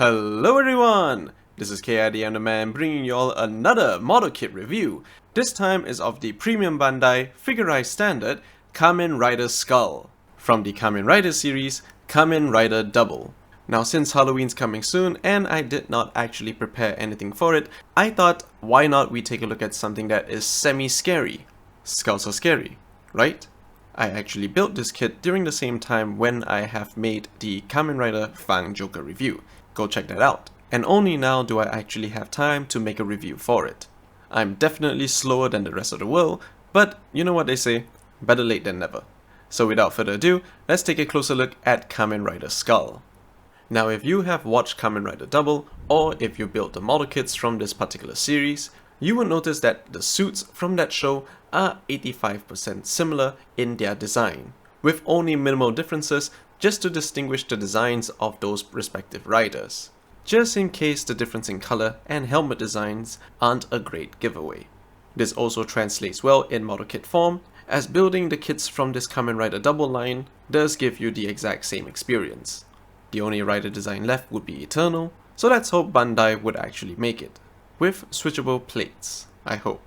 Hello everyone! This is KID and the Man bringing you all another model kit review. This time is of the Premium Bandai Figurized Standard Kamen Rider Skull from the Kamen Rider series Kamen Rider Double. Now since Halloween's coming soon and I did not actually prepare anything for it, I thought why not we take a look at something that is semi-scary. Skulls are scary, right? I actually built this kit during the same time when I have made the Kamen Rider Fang Joker review. Go check that out. And only now do I actually have time to make a review for it. I'm definitely slower than the rest of the world, but you know what they say, better late than never. So without further ado, let's take a closer look at Kamen Rider Skull. Now if you have watched Kamen Rider Double, or if you built the model kits from this particular series, you will notice that the suits from that show are 85% similar in their design, with only minimal differences just to distinguish the designs of those respective riders, just in case the difference in color and helmet designs aren't a great giveaway. This also translates well in model kit form, as building the kits from this Kamen Rider Double line does give you the exact same experience. The only rider design left would be Eternal, so let's hope Bandai would actually make it, with switchable plates, I hope.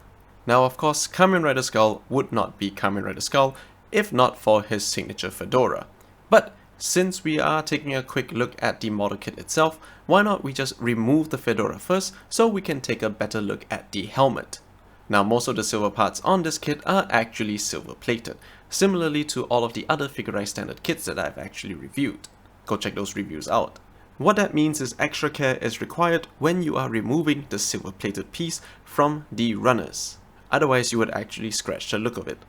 Now of course, Kamen Rider Skull would not be Kamen Rider Skull if not for his signature fedora. But since we are taking a quick look at the model kit itself, why not we just remove the fedora first so we can take a better look at the helmet. Now most of the silver parts on this kit are actually silver plated, similarly to all of the other Figurized Standard kits that I've actually reviewed. Go check those reviews out. What that means is extra care is required when you are removing the silver plated piece from the runners. Otherwise you would actually scratch the look of it.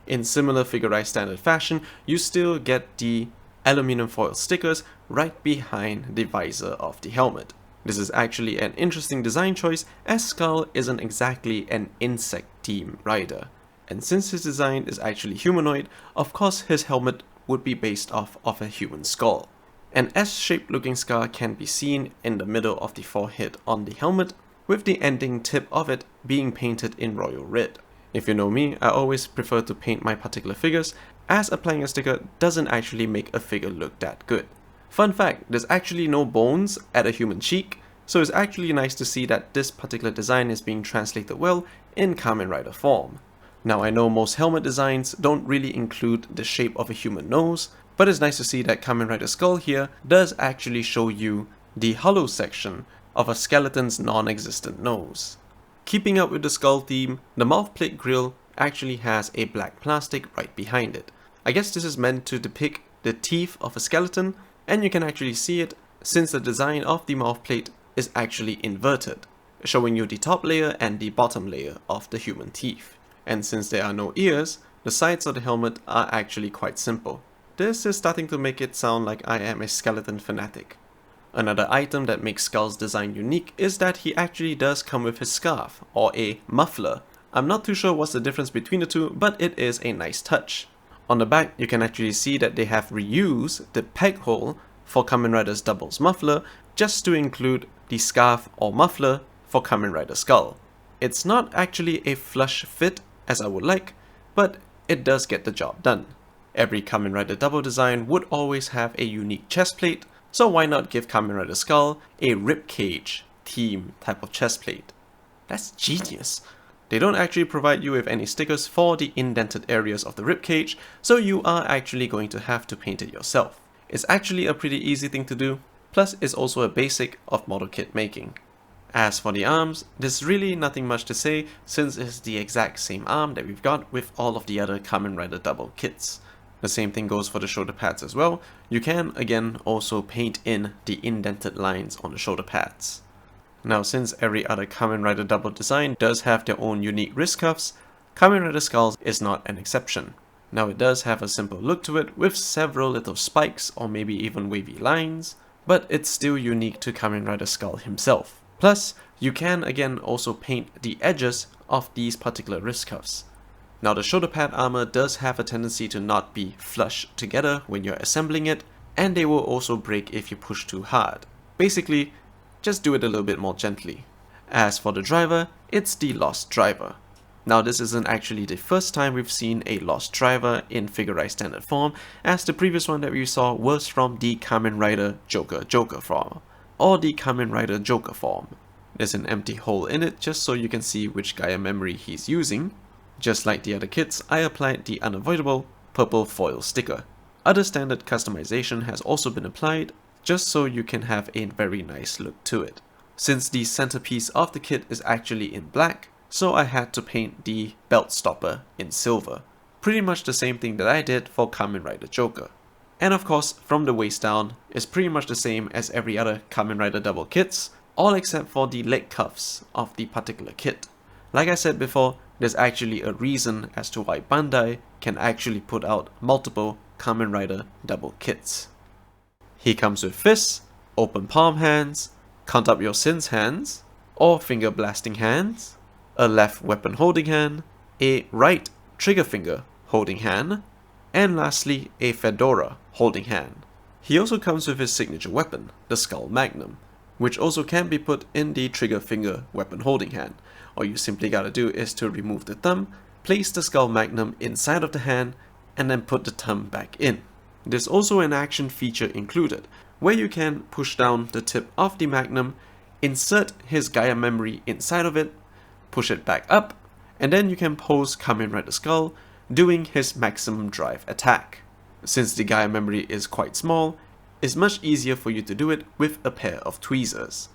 In similar Figurized Standard fashion, you still get the aluminum foil stickers right behind the visor of the helmet. This is actually an interesting design choice as Skull isn't exactly an insect team rider. And since his design is actually humanoid, of course his helmet would be based off of a human skull. An S-shaped looking scar can be seen in the middle of the forehead on the helmet, with the ending tip of it being painted in royal red. If you know me, I always prefer to paint my particular figures, as applying a sticker doesn't actually make a figure look that good. Fun fact, there's actually no bones at a human cheek, so it's actually nice to see that this particular design is being translated well in Kamen Rider form. Now I know most helmet designs don't really include the shape of a human nose, but it's nice to see that Kamen Rider Skull here does actually show you the hollow section of a skeleton's non-existent nose. Keeping up with the skull theme, the mouthplate grill actually has a black plastic right behind it. I guess this is meant to depict the teeth of a skeleton, and you can actually see it since the design of the mouthplate is actually inverted, showing you the top layer and the bottom layer of the human teeth. And since there are no ears, the sides of the helmet are actually quite simple. This is starting to make it sound like I am a skeleton fanatic. Another item that makes Skull's design unique is that he actually does come with his scarf, or a muffler. I'm not too sure what's the difference between the two, but it is a nice touch. On the back, you can actually see that they have reused the peg hole for Kamen Rider's Double's muffler just to include the scarf or muffler for Kamen Rider Skull. It's not actually a flush fit as I would like, but it does get the job done. Every Kamen Rider Double design would always have a unique chest plate, so why not give Kamen Rider Skull a ribcage theme type of chest plate? That's genius! They don't actually provide you with any stickers for the indented areas of the ribcage, so you are actually going to have to paint it yourself. It's actually a pretty easy thing to do, plus it's also a basic of model kit making. As for the arms, there's really nothing much to say since it's the exact same arm that we've got with all of the other Kamen Rider Double kits. The same thing goes for the shoulder pads as well. You can again also paint in the indented lines on the shoulder pads. Now since every other Kamen Rider Double design does have their own unique wrist cuffs, Kamen Rider Skull is not an exception. Now it does have a simple look to it with several little spikes or maybe even wavy lines, but it's still unique to Kamen Rider Skull himself. Plus, you can again also paint the edges of these particular wrist cuffs. Now the shoulder pad armor does have a tendency to not be flush together when you're assembling it, and they will also break if you push too hard. Basically, just do it a little bit more gently. As for the driver, it's the Lost Driver. Now this isn't actually the first time we've seen a Lost Driver in Figurized Standard form, as the previous one that we saw was from the Kamen Rider Joker form. or the Kamen Rider Joker form. There's an empty hole in it just so you can see which Gaia memory he's using. Just like the other kits, I applied the unavoidable purple foil sticker. Other standard customization has also been applied, just so you can have a very nice look to it. Since the centerpiece of the kit is actually in black, so I had to paint the belt stopper in silver. Pretty much the same thing that I did for Kamen Rider Joker. And of course, from the waist down, is pretty much the same as every other Kamen Rider double kits, all except for the leg cuffs of the particular kit. Like I said before, there's actually a reason as to why Bandai can actually put out multiple Kamen Rider double kits. He comes with fists, open palm hands, count up your sins hands, or finger blasting hands, a left weapon holding hand, a right trigger finger holding hand, and lastly a fedora holding hand. He also comes with his signature weapon, the Skull Magnum, which also can be put in the trigger finger weapon holding hand. All you simply gotta do is to remove the thumb, place the Skull Magnum inside of the hand, and then put the thumb back in. There's also an action feature included, where you can push down the tip of the Magnum, insert his Gaia memory inside of it, push it back up, and then you can pose Kamen Rider Skull doing his maximum drive attack. Since the Gaia memory is quite small, it's much easier for you to do it with a pair of tweezers.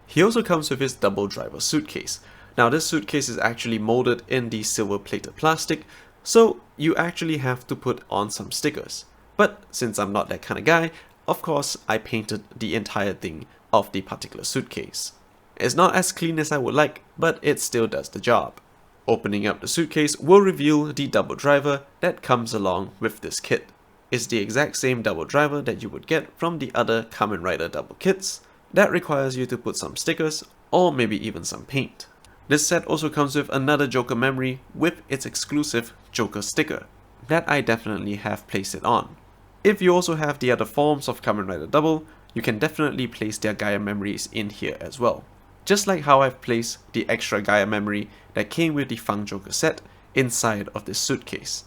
He also comes with his double driver suitcase. Now this suitcase is actually molded in the silver plated plastic, so you actually have to put on some stickers. But since I'm not that kind of guy, of course I painted the entire thing of the particular suitcase. It's not as clean as I would like, but it still does the job. Opening up the suitcase will reveal the double driver that comes along with this kit. It's the exact same double driver that you would get from the other Kamen Rider double kits. That requires you to put some stickers or maybe even some paint. This set also comes with another Joker memory with its exclusive Joker sticker that I definitely have placed it on. If you also have the other forms of Kamen Rider Double, you can definitely place their Gaia memories in here as well. Just like how I've placed the extra Gaia memory that came with the Fang Joker set inside of this suitcase.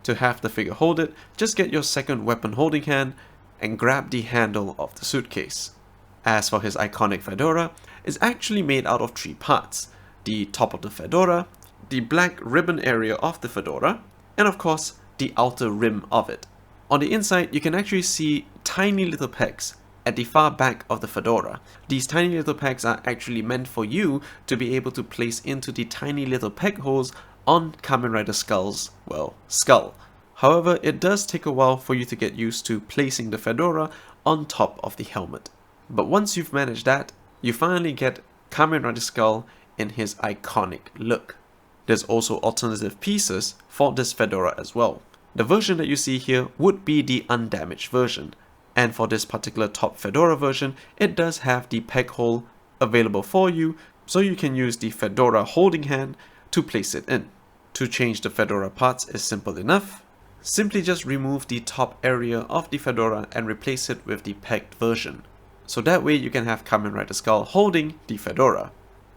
To have the figure hold it, just get your second weapon holding hand and grab the handle of the suitcase. As for his iconic fedora, it's actually made out of 3 parts. The top of the fedora, the black ribbon area of the fedora, and of course the outer rim of it. On the inside you can actually see tiny little pegs at the far back of the fedora. These tiny little pegs are actually meant for you to be able to place into the tiny little peg holes on Kamen Rider Skull's, well, skull. However, it does take a while for you to get used to placing the fedora on top of the helmet. But once you've managed that, you finally get Kamen Rider Skull in his iconic look. There's also alternative pieces for this fedora as well. The version that you see here would be the undamaged version, and for this particular top fedora version, it does have the peg hole available for you, so you can use the fedora holding hand to place it in. To change the fedora parts is simple enough. Simply just remove the top area of the fedora and replace it with the pegged version. So that way you can have Kamen Rider Skull holding the fedora.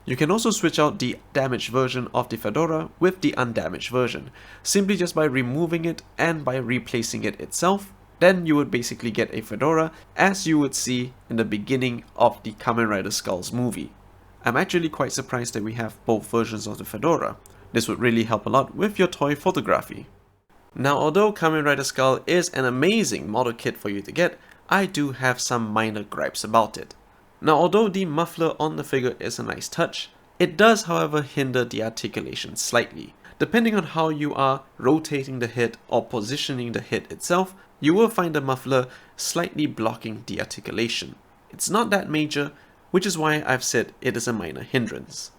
You can also switch out the damaged version of the fedora with the undamaged version, simply just by removing it and by replacing it itself. Then you would basically get a fedora as you would see in the beginning of the Kamen Rider Skull's movie. I'm actually quite surprised that we have both versions of the fedora. This would really help a lot with your toy photography. Now, although Kamen Rider Skull is an amazing model kit for you to get, I do have some minor gripes about it. Now, although the muffler on the figure is a nice touch, it does however hinder the articulation slightly. Depending on how you are rotating the head or positioning the head itself, you will find the muffler slightly blocking the articulation. It's not that major, which is why I've said it is a minor hindrance.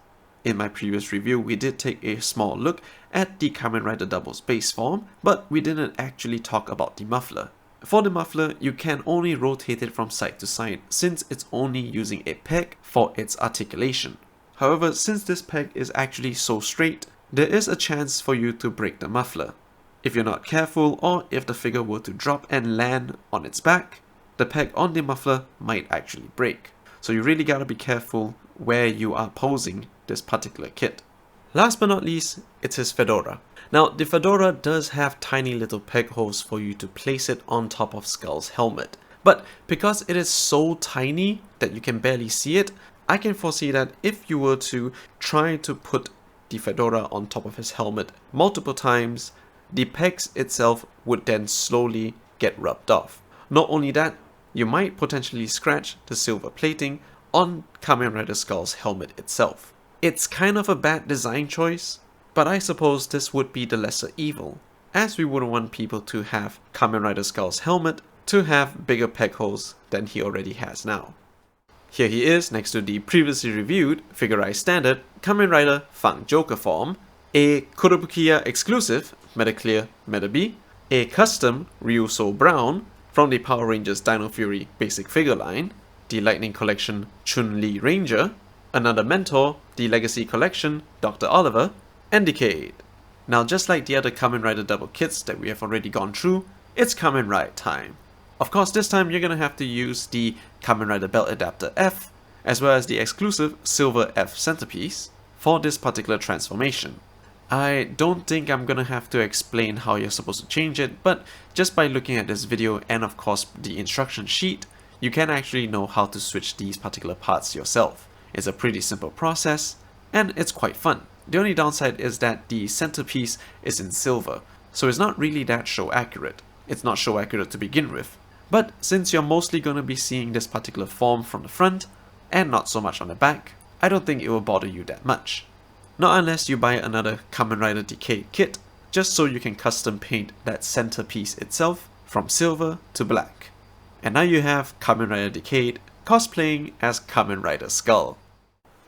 In my previous review, we did take a small look at the Kamen Rider Double's base form, but we didn't actually talk about the muffler. For the muffler, you can only rotate it from side to side since it's only using a peg for its articulation. However, since this peg is actually so straight, there is a chance for you to break the muffler. If you're not careful, or if the figure were to drop and land on its back, the peg on the muffler might actually break. So you really gotta be careful where you are posing this particular kit. Last but not least, it's his fedora. Now, the fedora does have tiny little peg holes for you to place it on top of Skull's helmet, But because it is so tiny that you can barely see it, I can foresee that if you were to try to put the fedora on top of his helmet multiple times, the pegs itself would then slowly get rubbed off. Not only that, you might potentially scratch the silver plating on Kamen Rider Skull's helmet itself. It's kind of a bad design choice, but I suppose this would be the lesser evil, as we wouldn't want people to have Kamen Rider Skull's helmet to have bigger peg holes than he already has now. Here he is next to the previously reviewed Figurized Standard Kamen Rider Fang Joker form, a Kurobukiya exclusive Meta Clear Meta B, a custom Ryuso Brown from the Power Rangers Dino Fury basic figure line, the Lightning Collection Chun-Li Ranger, another Mentor, the Legacy Collection Dr. Oliver, and Decade. Now just like the other Kamen Rider double kits that we have already gone through, it's Kamen Ride time. Of course, this time you're gonna have to use the Kamen Rider Belt Adapter F, as well as the exclusive Silver F centerpiece for this particular transformation. I don't think I'm gonna have to explain how you're supposed to change it, but just by looking at this video and of course the instruction sheet, you can actually know how to switch these particular parts yourself. It's a pretty simple process, and it's quite fun. The only downside is that the centerpiece is in silver, so it's not really that show accurate. It's not show accurate to begin with. But since you're mostly going to be seeing this particular form from the front, and not so much on the back, I don't think it will bother you that much. Not unless you buy another Kamen Rider Decade kit, just so you can custom paint that centerpiece itself from silver to black. And now you have Kamen Rider Decade cosplaying as Kamen Rider Skull.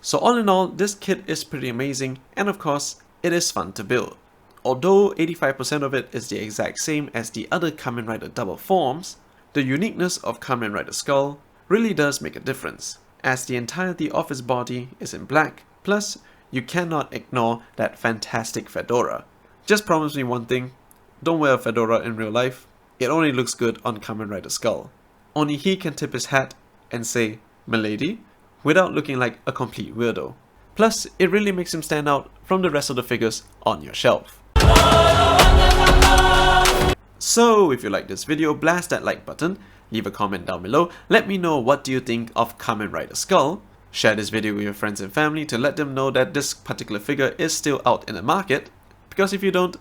So all in all, this kit is pretty amazing, and of course, it is fun to build. Although 85% of it is the exact same as the other Kamen Rider double forms, the uniqueness of Kamen Rider Skull really does make a difference, as the entirety of his body is in black, plus you cannot ignore that fantastic fedora. Just promise me one thing, don't wear a fedora in real life, it only looks good on Kamen Rider Skull. Only he can tip his hat and say, "Milady," without looking like a complete weirdo. Plus, it really makes him stand out from the rest of the figures on your shelf. So, if you like this video, blast that like button, leave a comment down below, let me know what do you think of Kamen Rider Skull, share this video with your friends and family to let them know that this particular figure is still out in the market, because if you don't,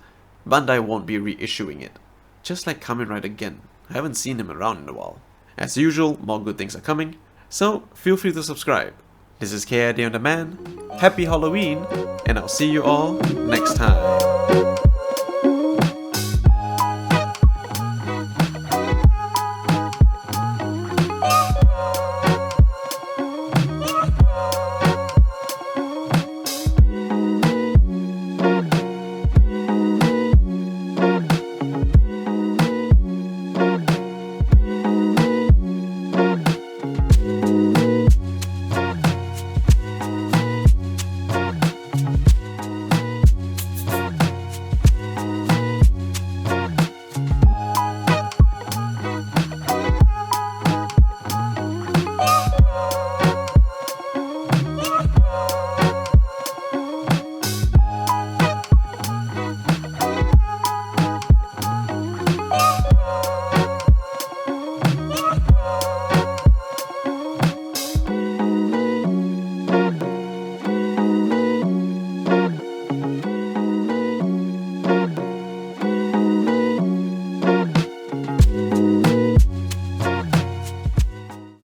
Bandai won't be reissuing it. Just like Kamen Rider Gen, I haven't seen him around in a while. As usual, more good things are coming, so feel free to subscribe. This is KID on Demand, happy Halloween, and I'll see you all next time.